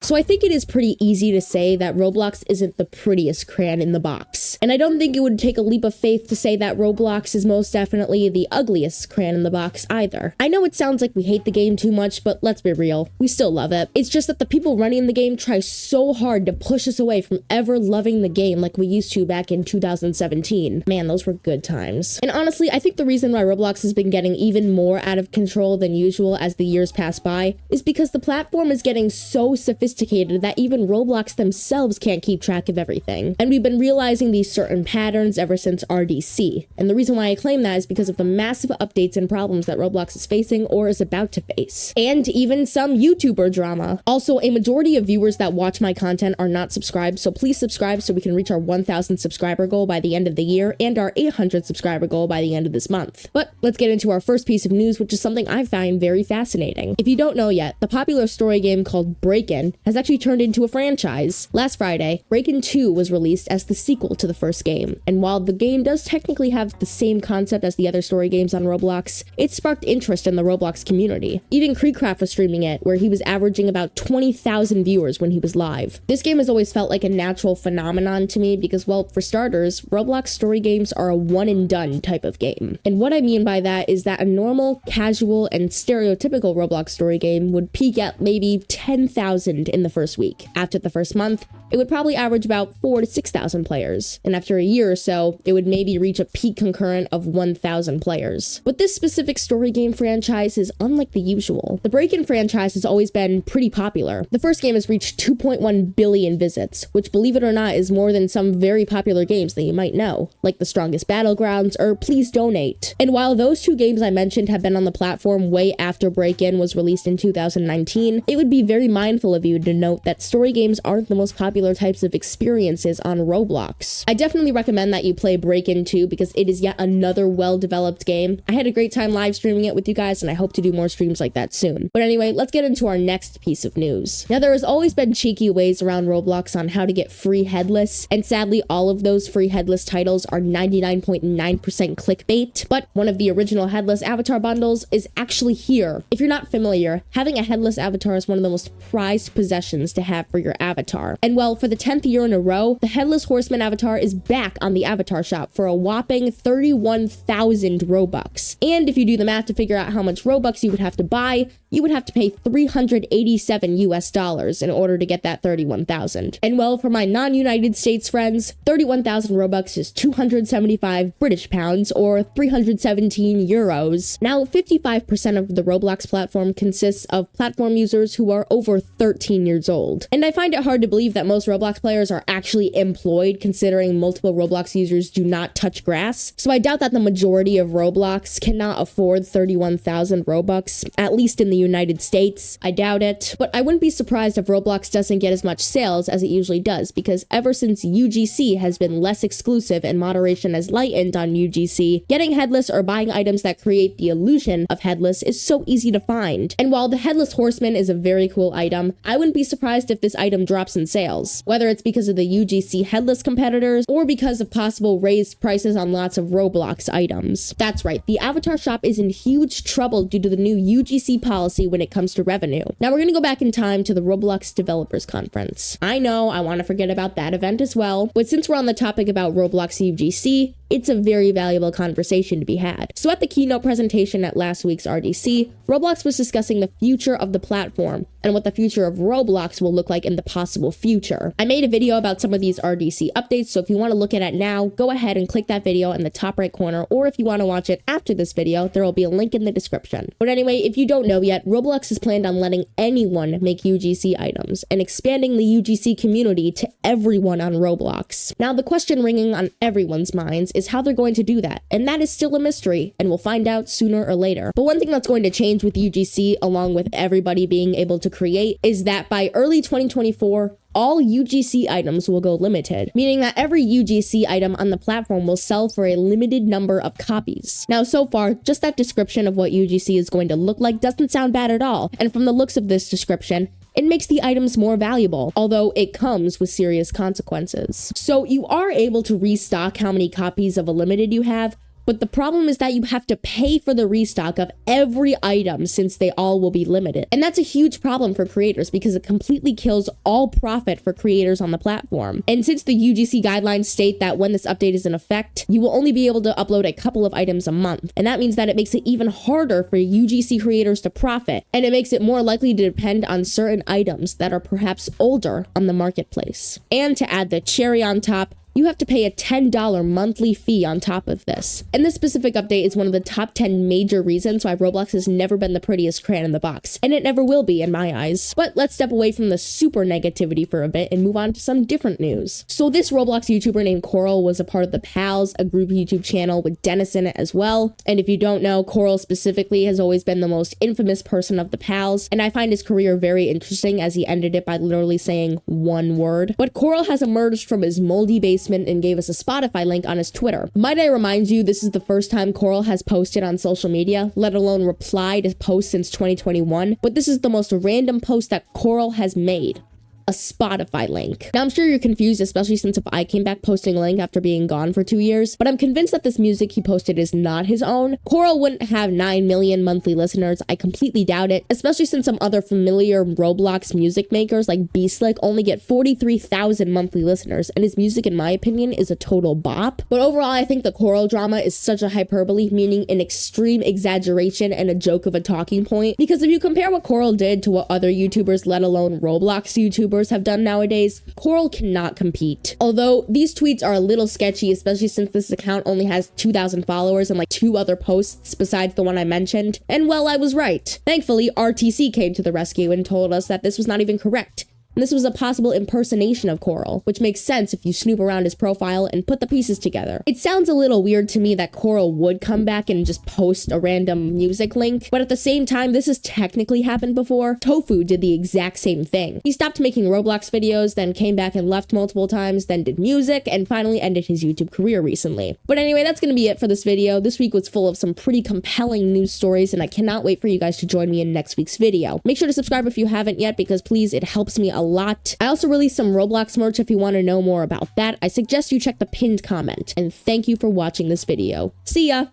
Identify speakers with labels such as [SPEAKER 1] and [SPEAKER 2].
[SPEAKER 1] So I think it is pretty easy to say that Roblox isn't the prettiest crayon in the box. And I don't think it would take a leap of faith to say that Roblox is most definitely the ugliest crayon in the box either. I know it sounds like we hate the game too much, but let's be real, we still love it. It's just that the people running the game try so hard to push us away from ever loving the game like we used to back in 2017. Man, those were good times. And honestly, I think the reason why Roblox has been getting even more out of control than usual as the years pass by is because the platform is getting so sophisticated that even Roblox themselves can't keep track of everything. And we've been realizing these certain patterns ever since RDC. And the reason why I claim that is because of the massive updates and problems that Roblox is facing or is about to face. And even some YouTuber drama. Also, a majority of viewers that watch my content are not subscribed, so please subscribe so we can reach our 1,000 subscriber goal by the end of the year and our 800 subscriber goal by the end of this month. But let's get into our first piece of news, which is something I find very fascinating. If you don't know yet, the popular story game called Break-In has actually turned into a franchise. Last Friday, Break-In 2 was released as the sequel to the first game, and while the game does technically have the same concept as the other story games on Roblox, it sparked interest in the Roblox community. Even Creecraft was streaming it, where he was averaging about 20,000 viewers when he was live. This game has always felt like a natural phenomenon to me because, well, for starters, Roblox story games are a one-and-done type of game. And what I mean by that is that a normal, casual, and stereotypical Roblox story game would peak at maybe 10,000 in the first week. After the first month, it would probably average about 4,000 to 6,000 players. And after a year or so, it would maybe reach a peak concurrent of 1,000 players. But this specific story game franchise is unlike the usual. The Break-In franchise has always been pretty popular. The first game has reached 2.1 billion visits, which, believe it or not, is more than some very popular games that you might know, like The Strongest Battlegrounds or Please Donate. And while those two games I mentioned have been on the platform way after Break-In was released in 2019, it would be very mindful of you to note that story games aren't the most popular types of experiences on Roblox. I definitely recommend that you play Break-In 2 because it is yet another well-developed game. I had a great time live streaming it with you guys, and I hope to do more streams like that soon. But anyway, let's get into our next piece of news. Now, there has always been cheeky ways around Roblox on how to get free Headless, and sadly, all of those free Headless titles are 99.9% clickbait, but one of the original Headless avatar bundles is actually here. If you're not familiar, having a Headless avatar is one of the most prized possessions to have for your avatar. And well, for the 10th year in a row, the Headless Horseman avatar is back on the avatar shop for a whopping 31,000 Robux. And if you do the math to figure out how much Robux you would have to buy, you would have to pay $387 US in order to get that 31,000. And well, for my non-United States friends, 31,000 Robux is 275 British pounds or 317 euros. Now, 55% of the Roblox platform consists of platform users who are over 13 years old. And I find it hard to believe that most Roblox players are actually employed, considering multiple Roblox users do not touch grass. So I doubt that the majority of Roblox cannot afford 31,000 Robux, at least in the United States. I doubt it. But I wouldn't be surprised if Roblox doesn't get as much sales as it usually does, because ever since UGC has been less exclusive and moderation has lightened on UGC, getting Headless or buying items that create the illusion of Headless is so easy to find. And while the Headless Horseman is a very cool item, I wouldn't be surprised if this item drops in sales, whether it's because of the UGC Headless competitors or because of possible raised prices on lots of Roblox items. That's right, the avatar shop is in huge trouble due to the new UGC policy when it comes to revenue. Now we're gonna go back in time to the Roblox Developers Conference. I know, I want to forget about that event as well, but since we're on the topic about Roblox UGC, it's a very valuable conversation to be had. So at the keynote presentation at last week's RDC, Roblox was discussing the future of the platform and what the future of Roblox will look like in the possible future. I made a video about some of these RDC updates, so if you want to look at it now, go ahead and click that video in the top right corner, or if you want to watch it after this video, there will be a link in the description. But anyway, if you don't know yet, Roblox has planned on letting anyone make UGC items and expanding the UGC community to everyone on Roblox. Now, the question ringing on everyone's minds is how they're going to do that, and that is still a mystery, and we'll find out sooner or later. But one thing that's going to change with UGC, along with everybody being able to create, is that by early 2024, all UGC items will go limited, meaning that every UGC item on the platform will sell for a limited number of copies. Now, so far, just that description of what UGC is going to look like doesn't sound bad at all, and from the looks of this description, it makes the items more valuable, although it comes with serious consequences. So you are able to restock how many copies of a limited you have, But the problem is that you have to pay for the restock of every item since they all will be limited. And that's a huge problem for creators because it completely kills all profit for creators on the platform. And since the UGC guidelines state that when this update is in effect, you will only be able to upload a couple of items a month. And that means that it makes it even harder for UGC creators to profit. And it makes it more likely to depend on certain items that are perhaps older on the marketplace. And to add the cherry on top, you have to pay a $10 monthly fee on top of this. And this specific update is one of the top 10 major reasons why Roblox has never been the prettiest crayon in the box. And it never will be in my eyes. But let's step away from the super negativity for a bit and move on to some different news. So this Roblox YouTuber named Corl was a part of the Pals, a group YouTube channel with Dennis in it as well. And if you don't know, Corl specifically has always been the most infamous person of the Pals. And I find his career very interesting as he ended it by literally saying one word. But Corl has emerged from his moldy basement and gave us a Spotify link on his Twitter. Might I remind you, this is the first time Corl has posted on social media, let alone replied to posts since 2021, but this is the most random post that Corl has made. A Spotify link. Now I'm sure you're confused, especially since if I came back posting a link after being gone for 2 years, but I'm convinced that this music he posted is not his own. Corl wouldn't have 9 million monthly listeners. I completely doubt it, especially since some other familiar Roblox music makers like Beastlick only get 43,000 monthly listeners, and his music, in my opinion, is a total bop. But overall, I think the Corl drama is such a hyperbole, meaning an extreme exaggeration and a joke of a talking point, because if you compare what Corl did to what other YouTubers, let alone Roblox YouTubers, have done nowadays, Corl cannot compete. Although these tweets are a little sketchy, especially since this account only has 2,000 followers and like 2 other posts besides the one I mentioned. And well, I was right. Thankfully, RTC came to the rescue and told us that this was not even correct. And this was a possible impersonation of Corl, which makes sense if you snoop around his profile and put the pieces together. It sounds a little weird to me that Corl would come back and just post a random music link, but at the same time, this has technically happened before. Tofu did the exact same thing. He stopped making Roblox videos, then came back and left multiple times, then did music, and finally ended his YouTube career recently. But anyway, that's gonna be it for this video. This week was full of some pretty compelling news stories, and I cannot wait for you guys to join me in next week's video. Make sure to subscribe if you haven't yet, because please, it helps me a lot. I also released some Roblox merch if you want to know more about that. I suggest you check the pinned comment. And thank you for watching this video. See ya!